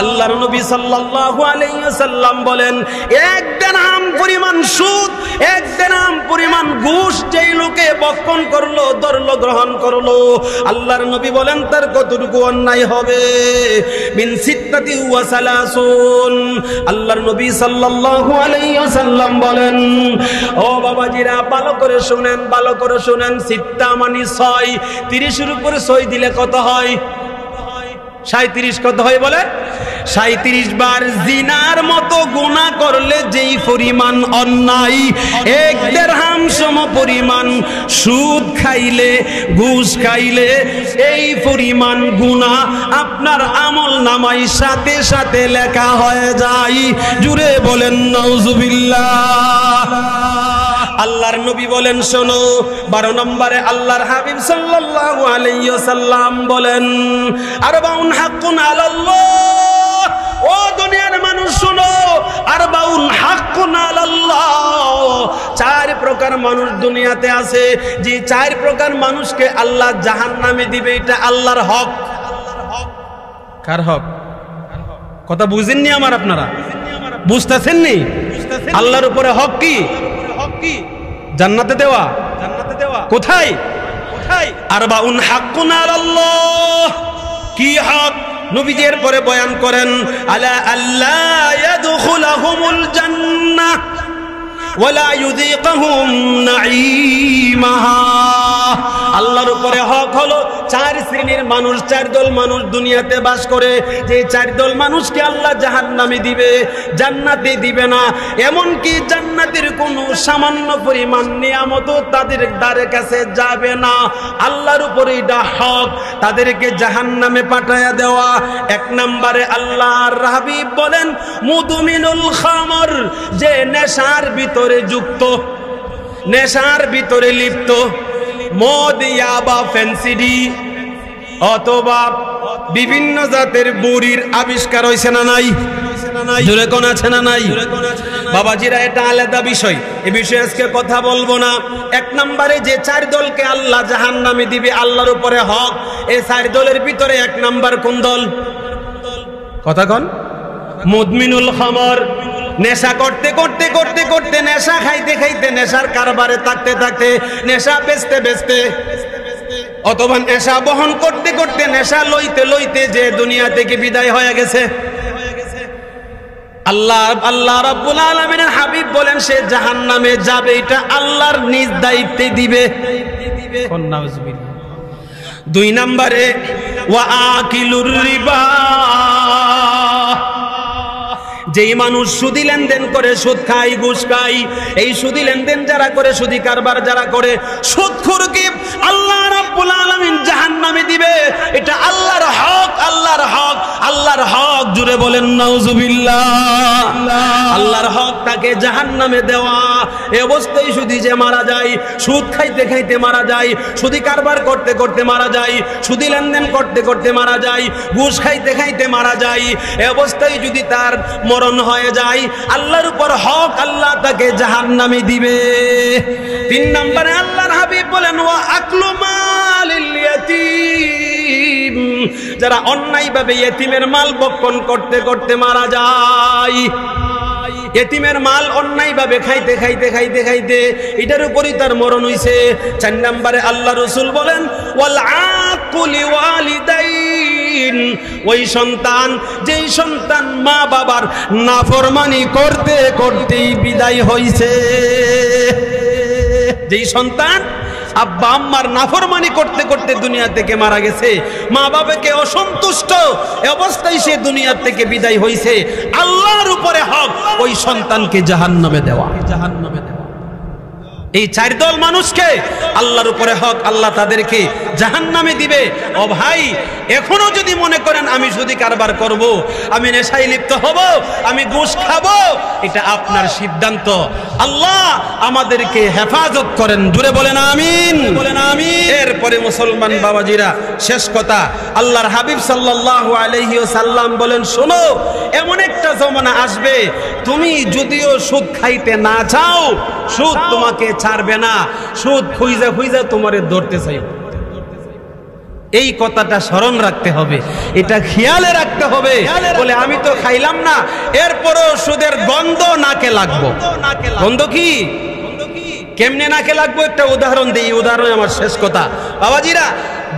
আল্লাহর নবী সাল্লাল্লাহু আলাইহি ওয়াসাল্লাম বলেন 1 দিরহাম পরিমাণ সুদ, 1 দিরহাম পরিমাণ ঘুষ যেই লোকে বক্ষণ করলো, ধরলো, গ্রহণ করলো, আল্লাহর নবী বলেন তার কতটুকু অন্যায় হবে? মিন 36। আল্লাহর নবী সাল্লাল্লাহু আলাইহি ওয়াসাল্লাম বলেন, ও বাবাজিরা ভালো করে শুনেন, ভালো করে শুনেন, 6 মানে 6, 30 এর উপরে 6 দিলে কত হয়? 37। কত হয় বলে? 37 বার। জিনার মতো গুনাহ করলে যেই পরিমাণ অন্যায়, 1 দিরহাম সম পরিমাণ সুদ খাইলে, ঘুষ খাইলে, এই পরিমাণ গুনাহ আপনার আমল নামায় সাথে সাথে লেখা হয়ে যায়। জুড়ে বলেন নাউজুবিল্লাহ। আল্লাহর নবী বলেন শোনো। 12 নম্বরে আল্লাহর হাবিব সাল্লাল্লাহু আলাইহি ওয়াসাল্লাম বলেন আরবাউন হাক্কুন আলাল্লাহ। ও দুনিয়ার মানুষ শোনো, আরবাউন হাক্কুন আলাল্লাহ, 4 প্রকার মানুষ দুনিয়াতে আছে, যে 4 প্রকার মানুষকে আল্লাহ জাহান্নামে দিবে। এটা আল্লাহর হক। কার হক? কথা বুঝেননি আমার? আপনারা বুঝতেছেন নি? আল্লাহর উপরে হক কি? জান্নাতে দেওয়া। কোথায়? আরবাউন হাক্কুন আলাল্লাহ। কি হক? নবীজি এর পরে বয়ান করেন আলা আল্লা ইয়াদখুলুহুমুল জান্নাহ ওয়ালা ইউযীকুহুম নাঈমাহা। আল্লাহর উপরে হক হলো 4 শ্রেণীর মানুষ, 4 দল মানুষ দুনিয়াতে বাস করে, যে 4 দল মানুষকে আল্লাহ জাহান্নামে দিবে, জান্নাতে দিবে না। এমনকি জান্নাতের কোনো সামান্য পরিমাণ নিয়ামতও তাদের দ্বারের কাছে যাবে না। আল্লাহর উপরে এটা হক তাদেরকে জাহান্নামে পাঠায়া দেওয়া। 1 নম্বরে আল্লাহর হাবিব বলেন মুদমিনুল খামর, যে নেশার ভিতরে যুক্ত, নেশার ভিতরে লিপ্ত, মদ, ইয়াবা, ফেন্সিডি অথবা বিভিন্ন জাতের বুড়ির আবিষ্কার হয়েছে না নাই? জোরে কোন আছে না নাই? বাবাজিরা, এটা আলাদা বিষয়, এই বিষয়ে আজকে কথা বলবো না। 1 নম্বরে যে 4 দলকে আল্লাহ জাহান্নামে দিবে, আল্লাহর উপরে হক, এই 4 দলের ভিতরে 1 নম্বর কোন দল? কথা কোন? মুদমিনুল খামর, নেশা করতে করতে করতে করতে, নেশা খাইতে খাইতে, নেশার কারবারে থাকতে থাকতে, নেশা বেচতে বেচতে, অথবা নেশা বহন করতে করতে, নেশা লইতে লইতে যে দুনিয়া থেকে বিদায় হয়ে গেছে। আল্লাহ রাব্বুল আলামিনের হাবিব বলেন সে জাহান্নামে যাবে, এটা আল্লাহর নিজ দায়িত্বে দিবে। 2 নম্বরে ওয়া আকিলুর রিবা, যেই মানুষ সুদি লেনদেন করে, সুদ খায়, ঘুষ খায়, এই সুদি লেনদেন যারা করে, সুদি কারবার যারা করে, সুদখোরকে আল্লাহ রাব্বুল আলামিন জাহান্নামে দিবে। এটা আল্লাহর হক, আল্লাহর হক, আল্লাহর হক। জুড়ে বলেন নাউজুবিল্লাহ। আল্লাহর হক তাকে জাহান্নামে দেওয়া। এই অবস্থায় সুদি যে মারা যায়, সুদ খাইতে খাইতে মারা যায়, সুদি কারবার করতে করতে মারা যায়, সুদি লেনদেন করতে করতে মারা যায়, ঘুষ খাইতে খাইতে মারা যায়, এই অবস্থায় যদি তার মরণ হয়ে যায়, আল্লাহর উপর হক, আল্লাহ তাকে জাহান্নামে দিবে। 3 নম্বরে আল্লাহর হাবিব বলেন ওয়া আকলু মালিল ইয়াতীম, যারা অন্যায়ভাবে ইয়েতিমের মাল ভক্ষণ করতে করতে মারা যায়, ইয়েতিমের মাল অন্যায়ভাবে খাইতে খাইতে খাইতে খাইতে এটার উপরই তার মরণ হইছে। 4 নম্বরে আল্লাহ রাসূল বলেন ওয়াল আকুলি ওয়ালিদাইন, ওই সন্তান, যেই সন্তান মা বাবার নাফরমানি করতে করতেই বিদায় হইছে, যেই সন্তান আব্বা আম্মার নাফরমানি করতে করতে দুনিয়া থেকে মারা গেছে, মা বাবাকে অসন্তুষ্ট অবস্থায় সে দুনিয়া থেকে বিদায় হইছে, আল্লাহর উপরে হক ওই সন্তানকে জাহান্নামে দেওয়া। জাহান্নামে দেওয়া। এই 4 দল মানুষকে আল্লাহর উপরে হক, আল্লাহ তাদেরকে জাহান্নামে দিবে। ও ভাই, এখনো যদি মনে করেন আমি সুদি কারবার করব, আমি নেশায় লিপ্ত হব, আমি ঘুষ খাবো, এটা আপনার সিদ্ধান্ত। আল্লাহ আমাদেরকে হেফাজত করেন। জুড়ে বলেন আমিন, বলেন আমিন। এরপরে মুসলমান বাবাজিরা, শেষ কথা, আল্লাহর হাবিব সাল্লাল্লাহু আলাইহি ওয়াসাল্লাম বলেন শোনো, এমন একটা জমানা আসবে, তুমি যদিও সুদ খাইতে না চাও, সুদ তোমাকে ছাড়বে না, সুদ খুঁজে খুঁজে তোমারে ধরতে চাইবে। এই কথাটা স্মরণ রাখতে হবে, এটা খেয়ালে রাখতে হবে। বলে আমি তো খাইলাম না, এরপরও সুদের গন্ধ নাকে লাগবো। গন্ধ কি? কেমনে নাকে লাগবো? একটা উদাহরণ দিই, উদাহরণ আমার শেষ কথা। বাবাজিরা,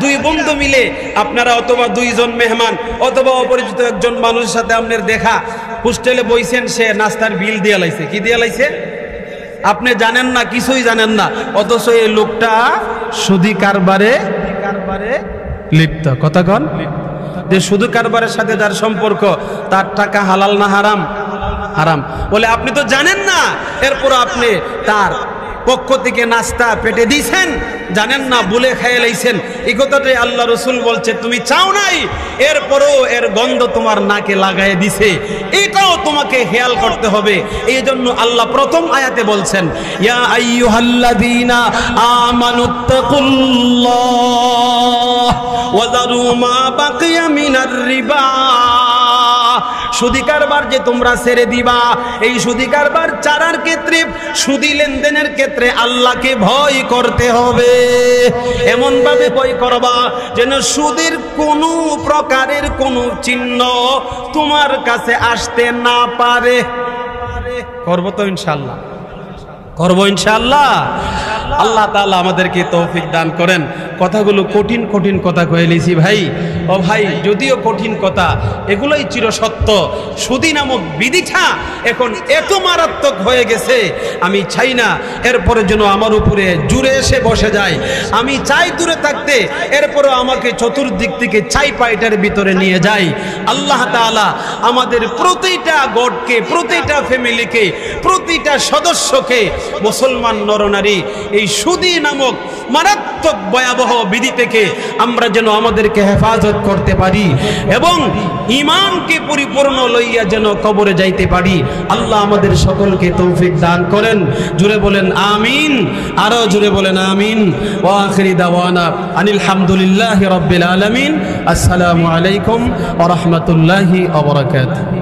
2 বন্ধু মিলে আপনারা, অথবা 2 জন মেহমান, অথবা অপরিচিত একজন মানুষের সাথে আপনার দেখা, হোস্টেলে বইছেন, সে নাস্তার বিল দিয়ে লাইছে। কি দিয়ে লাইছে? আপনি জানেন না, কিছুই জানেন না, অথচ এই লোকটা সুদি কারবারে লিপ্ত। কথা কন, যে সুদি কারবারের সাথে যার সম্পর্ক, তার টাকা হালাল না হারাম? হারাম। বলে আপনি তো জানেন না, এরপর আপনি তার পক্ষ থেকে নাস্তা পেটে দিয়েছেন, জানেন না, বুলে খেয়ে লাইছেন। এই কথাটাই আল্লাহ রসুল বলছে, তুমি চাও নাই, এরপরও এর গন্ধ তোমার নাকে লাগায় দিছে, এটাও তোমাকে খেয়াল করতে হবে। এই জন্য আল্লাহ প্রথম আয়াতে বলছেন, ইয়া আইয়ুহাল্লাযীনা আমানুত্তাকুল্লাহ ওয়া যারু মা বাকিয়া মিনার রিবা। সুদি কারবার যে তোমরা ছেড়ে দিবা, এই সুদি কারবার চারার ক্ষেত্রে, সুদি লেনদেনের ক্ষেত্রে আল্লাহকে ভয় করতে হবে। এমন ভাবে ভয় করবা যেন সুদের কোনো প্রকারের কোনো চিহ্ন তোমার কাছে আসতে না পারে। করবো তো ইনশাআল্লাহ, করবো ইনশাআল্লাহ। আল্লাহ তাআলা আমাদেরকে তৌফিক দান করেন। কথাগুলো কঠিন কঠিন কথা কয়ে লিছি ভাই। ও ভাই, যদিও কঠিন কথা, এগুলোই চিরসত্য। সুদি নামক বিধিটা এখন এত মারাত্মক হয়ে গেছে, আমি চাই না এরপরে যেন আমার উপরে জুড়ে এসে বসে যায়। আমি চাই দূরে থাকতে, এরপরও আমাকে চতুর্দিক থেকে চাই পাইটার ভিতরে নিয়ে যায়। আল্লাহ তাআলা আমাদের প্রতিটা গডকে, প্রতিটা ফ্যামিলিকে, প্রতিটা সদস্যকে, মুসলমান নরনারী, এই সুদি নামক মারাত্মক ভয়াবহ বিধি থেকে আমরা যেন আমাদেরকে হেফাজত করতে পারি এবং ঈমানকে পরিপূর্ণ লইয়া যেন কবরে যাইতে পারি। আল্লাহ আমাদের সকলকে তৌফিক দান করেন। জুড়ে বলেন আমিন, আরো জুড়ে বলেন আমিন। ওয়া আখিরি দাওয়ানা আনিল হামদুলিল্লাহি রাব্বিল আলামিন। আসসালামু আলাইকুম ওয়া রাহমাতুল্লাহি ওয়া বারাকাতুহু।